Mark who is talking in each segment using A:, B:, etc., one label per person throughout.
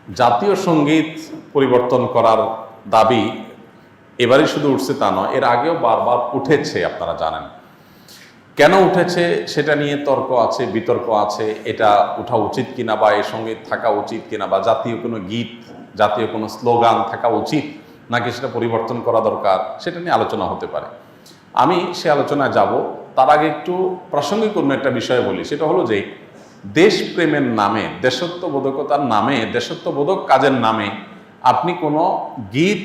A: জাতীয় সঙ্গীত পরিবর্তন করার দাবি এবারই শুধু উঠছে তা নয়, এর আগেও বারবার উঠেছে, আপনারা জানেন। কেন উঠেছে সেটা নিয়ে তর্ক আছে, বিতর্ক আছে। এটা উঠা উচিত কিনা, বা এই সঙ্গীত থাকা উচিত কিনা, বা জাতীয় কোনো গীত, জাতীয় কোনো স্লোগান থাকা উচিত নাকি সেটা পরিবর্তন করা দরকার, সেটা নিয়ে আলোচনা হতে পারে। আমি সে আলোচনায় যাব, তার আগে একটু প্রাসঙ্গিক অন্য একটা বিষয় বলি। সেটা হলো যে দেশপ্রেমের নামে, দেশত্ববোধকতার নামে, দেশত্ববোধক কাজের নামে আপনি কোনো গীত,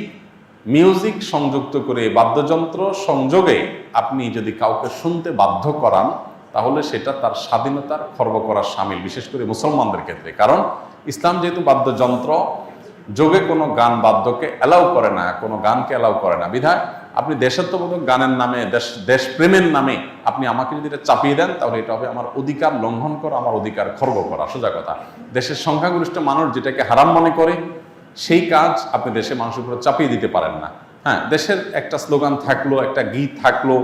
A: মিউজিক সংযুক্ত করে, বাদ্যযন্ত্র সংযোগে আপনি যদি কাউকে শুনতে বাধ্য করান, তাহলে সেটা তার স্বাধীনতার খর্ব করার শামিল, বিশেষ করে মুসলমানদের ক্ষেত্রে। কারণ ইসলাম যেহেতু বাদ্যযন্ত্র যোগে কোনো গান বাদ্যকে অ্যালাউ করে না, কোনো গানকে অ্যালাউ করে না, বিধায় আপনি দেশাত্মবোধক গানের নামে, দেশপ্রেমের নামে আপনি আমাকে যদি এটা চাপিয়ে দেন, তাহলে এটা হবে আমার অধিকার লঙ্ঘন করা, আমার অধিকার খর্ব করা। সোজা কথা, দেশের সংখ্যাগরিষ্ঠ মানুষ যেটাকে হারাম মনে করে, সেই কাজ আপনি দেশের মানুষের উপরে চাপিয়ে দিতে পারেন না। হ্যাঁ, দেশের একটা স্লোগান থাকলো, একটা গীত থাকলো,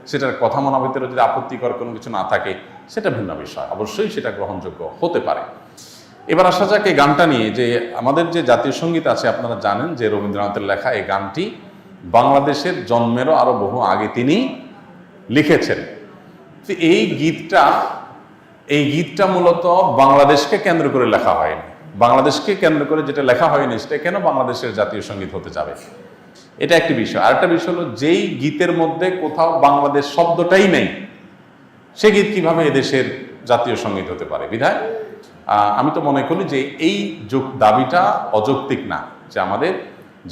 A: সেটার কথা মনা ভিতরে যদি আপত্তিকর কোনো কিছু না থাকে, সেটা ভিন্ন বিষয়, অবশ্যই সেটা গ্রহণযোগ্য হতে পারে। এবার আসা যাক এই গানটা নিয়ে, যে আমাদের যে জাতীয় সঙ্গীত আছে, আপনারা জানেন যে রবীন্দ্রনাথের লেখা এই গানটি বাংলাদেশের জন্মেরও আরো বহু আগে তিনি লিখেছেন। এই গীতটা মূলত বাংলাদেশকে কেন্দ্র করে লেখা হয়নি। বাংলাদেশকে কেন্দ্র করে যেটা লেখা হয়নি, সেটা কেন বাংলাদেশের জাতীয় সঙ্গীত হতে যাবে, এটা একটি বিষয়। আরেকটা বিষয় হলো, যেই গীতের মধ্যে কোথাও বাংলাদেশ শব্দটাই নেই, সে গীত কিভাবে এদেশের জাতীয় সঙ্গীত হতে পারে? বিধায় আমি তো মনে করি যে এই দাবিটা অযৌক্তিক না, যে আমাদের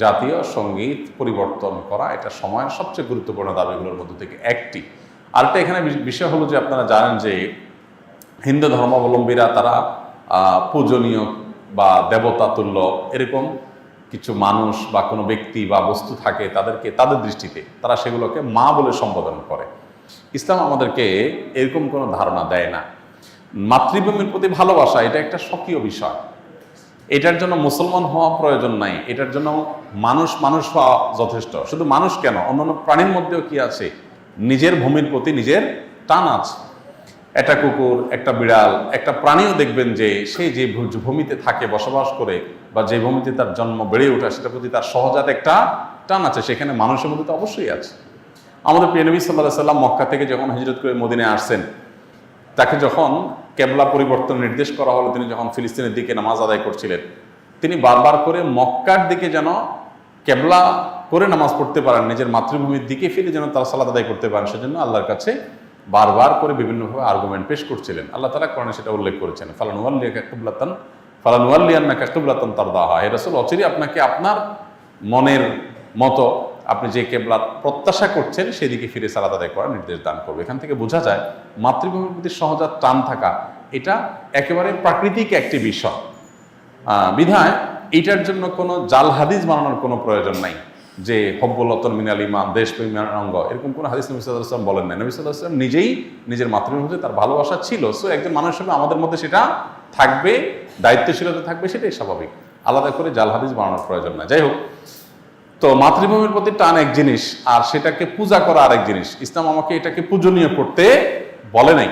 A: জাতীয় সঙ্গীত পরিবর্তন করা এটা সময়ের সবচেয়ে গুরুত্বপূর্ণ দাবিগুলোর মধ্যে থেকে একটি। আরেকটা এখানে বিষয় হলো যে আপনারা জানেন যে হিন্দু ধর্মাবলম্বীরা তারা পূজনীয় বা দেবতা তুল্য এরকম কিছু মানুষ বা কোনো ব্যক্তি বা বস্তু থাকে, তাদেরকে তাদের দৃষ্টিতে তারা সেগুলোকে মা বলে সম্বোধন করে। ইসলাম আমাদেরকে এরকম কোনো ধারণা দেয় না। মাতৃভূমির প্রতি ভালোবাসা এটা একটা স্বকীয় বিষয়, এটার জন্য মুসলমান হওয়া প্রয়োজন নাই, এটার জন্য মানুষ হওয়া যথেষ্ট। শুধু মানুষ কেন, অন্যান্য প্রাণীর মধ্যেও কি আছে, নিজের ভূমির প্রতি নিজের টান আছে। একটা কুকুর, একটা বিড়াল, একটা প্রাণীও দেখবেন যে সে যে ভূমিতে থাকে, বসবাস করে, বা যে ভূমিতে তার জন্ম বেড়ে ওঠা, সেটার প্রতি তার সহজাত একটা টান আছে। সেখানে মানুষের মধ্যে তো অবশ্যই আছে। আমাদের প্রিয় নবী সাল্লাল্লাহু আলাইহি সাল্লাম মক্কা থেকে যখন হিজরত করে মদিনায় আসছেন, তাকে যখন কেবলা পরিবর্তন নির্দেশ করা হলো, তিনি যখন ফিলিস্তিনের দিকে নামাজ আদায় করছিলেন, তিনি বারবার করে মক্কার দিকে যেন কেবলা করে নামাজ পড়তে পারেন, নিজের মাতৃভূমির দিকে ফিরে যেন তারা সালাত আদায় করতে পারেন, সেজন্য আল্লাহর কাছে বারবার করে বিভিন্নভাবে আর্গুমেন্ট পেশ করছিলেন। আল্লাহ তাআলা কোরআনে সেটা উল্লেখ করেছেন, ফালানুওয়াল্লিয়ান্নাকা কিবলাতান তারদাহা। হে রাসূল, অচিরেই আপনাকে আপনার মনের মতো আপনি যে কেবলার প্রত্যাশা করছেন সেদিকে ফিরে সালাত আদায় করার নির্দেশ দান করবে। এখান থেকে বোঝা যায় মাতৃভূমির প্রতি সহজাত টান থাকা এটা একেবারে প্রাকৃতিক একটি বিষয়। বিধায় এইটার জন্য কোনো জাল হাদিস বানানোর কোনো প্রয়োজন নাই, যে হব্বুল্লাতন মিনাল ঈমান, দেশপ্রেমের অঙ্গ, এরকম কোনো হাদিস নবী সাল্লাল্লাহু আলাইহি ওয়াসাল্লাম বলেন নাই। নবী সাল্লাল্লাহু আলাইহি ওয়াসাল্লাম নিজেই নিজের মাতৃভূমিতে তার ভালোবাসা ছিল। সো একজন মানুষ হিসেবে আমাদের মধ্যে সেটা থাকবে, দায়িত্বশীলতা থাকবে, সেটাই স্বাভাবিক। আলাদা করে জাল হাদিস বানানোর প্রয়োজন নাই। যাই হোক, তো মাতৃভূমির প্রতি টান এক জিনিস, আর সেটাকে পূজা করা আরেক জিনিস। ইসলাম আমাকে এটাকে পূজনীয় করতে বলে নাই।